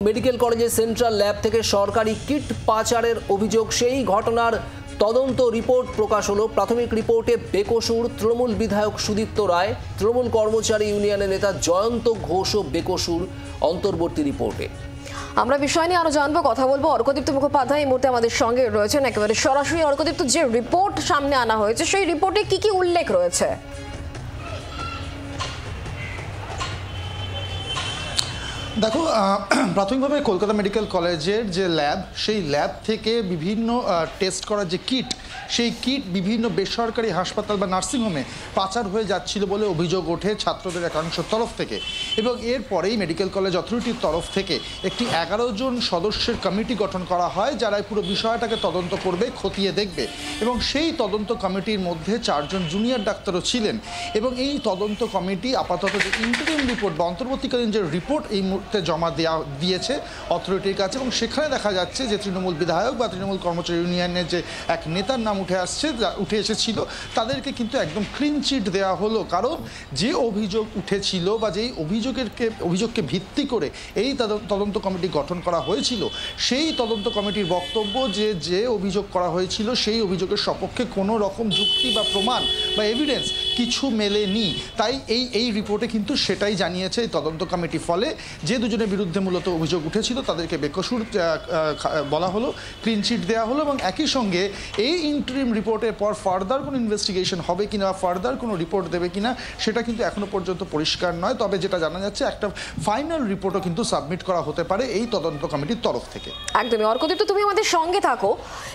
Medical কলেজের central lab থেকে সরকারি কিট পাচারের অভিযোগ, সেই ঘটনার তদন্ত রিপোর্ট প্রকাশ হলো। প্রাথমিক রিপোর্টে বেকসুর তৃণমূল বিধায়ক সুদীপ্ত রায়, তৃণমূল কর্মচারী ইউনিয়নের নেতা জয়ন্ত ঘোষও বেকসুর অন্তর্বর্তী রিপোর্টে। আমরা বিষয় নিয়ে আরো জানবো, কথা বলবো। অর্কদীপ্ত মুখোপাধ্যায় এই মুহূর্তে আমাদের সঙ্গে রয়েছেন একেবারে সরাসরি। অর্কদীপ্ত, যে রিপোর্ট সামনে আনা হয়েছে সেই রিপোর্টে কি কি উল্লেখ রয়েছে? দেখো, প্রাথমিকভাবে কলকাতা মেডিকেল কলেজের যে ল্যাব, সেই ল্যাব থেকে বিভিন্ন টেস্ট করার যে কিট, সেই কিট বিভিন্ন বেসরকারি হাসপাতাল বা নার্সিংহোমে পাচার হয়ে যাচ্ছিল বলে অভিযোগ ওঠে ছাত্রদের একাংশের তরফ থেকে। এবং এরপরেই মেডিকেল কলেজ অথরিটির তরফ থেকে একটি 11 জন সদস্যের কমিটি গঠন করা হয়, যারা পুরো বিষয়টাকে তদন্ত করবে, খতিয়ে দেখবে। এবং সেই তদন্ত কমিটির মধ্যে 4 জন জুনিয়র ডাক্তারও ছিলেন। এবং এই তদন্ত কমিটি আপাতত যে ইন্টারিম রিপোর্ট বা অন্তর্বর্তীকালীন যে রিপোর্ট এই মুহূর্তে জমা দিয়েছে অথরিটির কাছে, এবং সেখানে দেখা যাচ্ছে যে তৃণমূল বিধায়ক বা তৃণমূল কর্মচারী ইউনিয়নের যে এক নেতার নাম উঠে এসেছিল, তাদেরকে কিন্তু একদম ক্লিন চিট দেওয়া হলো। কারণ যে অভিযোগ উঠেছিল বা যেই অভিযোগকে ভিত্তি করে এই তদন্ত কমিটি গঠন করা হয়েছিল, সেই তদন্ত কমিটির বক্তব্য যে অভিযোগ করা হয়েছিল সেই অভিযোগের সপক্ষে কোনো রকম যুক্তি বা প্রমাণ বা এভিডেন্স কিছু মেলেনি। তাই এই রিপোর্টে কিন্তু সেটাই জানিয়েছে এই তদন্ত কমিটি। ফলে যে দুজনের বিরুদ্ধে মূলত অভিযোগ উঠেছিল তাদেরকে বেকসুর বলা হলো, ক্লিন চিট দেওয়া হলো। এবং একই সঙ্গে এই ইন্টারিম রিপোর্টের পর ফার্দার কোনো ইনভেস্টিগেশন হবে কিনা বা ফার্দার কোনো রিপোর্ট দেবে কিনা সেটা কিন্তু এখনো পর্যন্ত পরিষ্কার নয়। তবে যেটা জানা যাচ্ছে, একটা ফাইনাল রিপোর্টও কিন্তু সাবমিট করা হতে পারে এই তদন্ত কমিটির তরফ থেকে। একদমই। অর্কদীপ্ত, তুমি আমাদের সঙ্গে থাকো।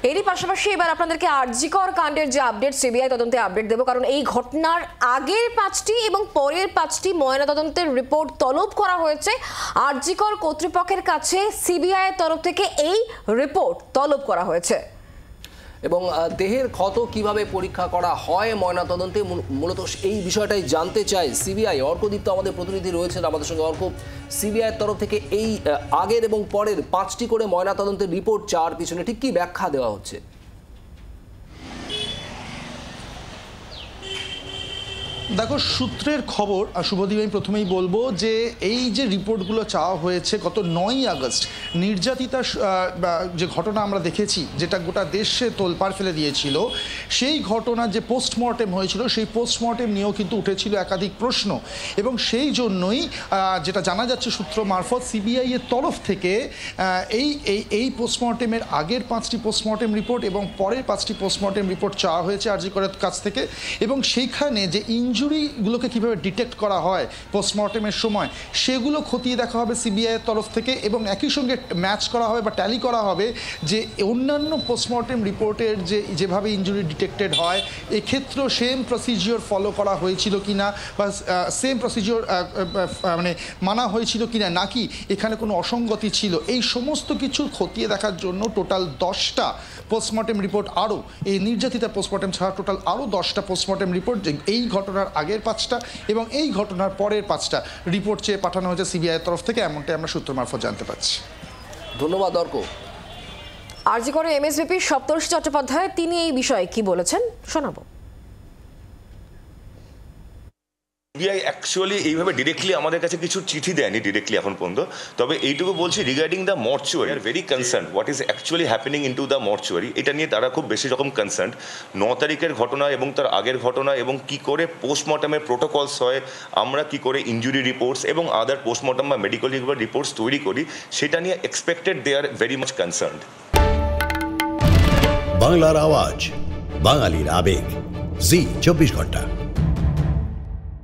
এরই পাশাপাশি এবার আপনাদেরকে আরজিকর কাণ্ডের যে আপডেট, সিবিআই তদন্তে আপডেট দেবো। কারণ এই ঘটনার আগের 5টি এবং পরের 5টি ময়নাতদন্তের রিপোর্ট তলব করা হয়েছে আরজিকর কর্তৃপক্ষের কাছে। সিবিআই এর তরফ থেকে এই রিপোর্ট তলব করা হয়েছে। এবং দেহের ক্ষত কিভাবে পরীক্ষা করা হয় ময়নাতদন্তে, মূলত এই বিষয়টাই জানতে চাই সিবিআই। অর্কদীপ্ত আমাদের প্রতিনিধি রয়েছেন আমাদের সঙ্গে। অর্ক, সিবিআইয়ের তরফ থেকে এই আগের এবং পরের 5টি করে ময়নাতদন্তের রিপোর্ট চাওয়ার পিছনে ঠিক কি ব্যাখ্যা দেওয়া হচ্ছে? দেখো, সূত্রের খবর, শুভদীপ, আমি প্রথমেই বলবো যে এই যে রিপোর্টগুলো চাওয়া হয়েছে গত 9ই আগস্ট নির্যাতিতা যে ঘটনা আমরা দেখেছি, যেটা গোটা দেশে তোলপাড় ফেলে দিয়েছিল, সেই ঘটনার যে পোস্টমর্টেম হয়েছিল, সেই পোস্টমর্টেম নিয়েও কিন্তু উঠেছিল একাধিক প্রশ্ন। এবং সেই জন্যই যেটা জানা যাচ্ছে সূত্র মারফত, সিবিআই এর তরফ থেকে এই পোস্টমর্টেমের আগের 5টি পোস্টমর্টেম রিপোর্ট এবং পরের 5টি পোস্টমর্টেম রিপোর্ট চাওয়া হয়েছে আরজিকরের কাছ থেকে। এবং সেইখানে যে ইনজুরিগুলোকে কীভাবে ডিটেক্ট করা হয় পোস্টমর্টেমের সময়, সেগুলো খতিয়ে দেখা হবে সিবিআইয়ের তরফ থেকে। এবং একই সঙ্গে ম্যাচ করা হবে বা ট্যালি করা হবে যে অন্যান্য পোস্টমর্টেম রিপোর্টের যেভাবে ইনজুরি ডিটেক্টেড হয়, এক্ষেত্রেও সেম প্রসিজিওর ফলো করা হয়েছিল কিনা বা সেম প্রসিজিওর মানে মানা হয়েছিল কিনা, নাকি এখানে কোনো অসঙ্গতি ছিল, এই সমস্ত কিছু খতিয়ে দেখার জন্য টোটাল 10টা পোস্টমর্টেম রিপোর্ট, আরও এই নির্যাতিতা পোস্টমর্টেম ছাড়া টোটাল আরও 10টা পোস্টমর্টেম রিপোর্ট, এই ঘটনার আগের 5টা এবং এই ঘটনার পরের 5টা রিপোর্ট চেয়ে পাঠানো হয়েছে সিবিআইয়ের তরফ থেকে, এমনটাই আমরা সূত্র মারফত জানতে পারছি। ধন্যবাদ অর্ক। আরজিকরের এমএসভিপি সপ্তর্ষি চট্টোপাধ্যায়, তিনি এই বিষয়ে কি বলেছেন শোনাবো। সিবিআই অ্যাকচুয়ালি এইভাবে ডিরেক্টলি আমাদের কাছে কিছু চিঠি দেয়নি ডিরেক্টলি এখন পর্যন্ত। তবে এইটুকু বলছি, regarding the mortuary are very concern what is actually happening into the mortuary, এটা নিয়ে তারা খুব বেশি রকম কনসার্ন। 9 তারিখের ঘটনা এবং তার আগের ঘটনা এবং কি করে পোস্টমর্টমের প্রোটোকলস হয়, আমরা কি করে ইনজুরি রিপোর্টস এবং আদার পোস্টমর্টম বা মেডিকেল রিপোর্টস তৈরি করি, সেটা নিয়ে expected they are very much concern. বাংলার আওয়াজ, বাঙালির আবেগ, জি 24 ঘন্টা।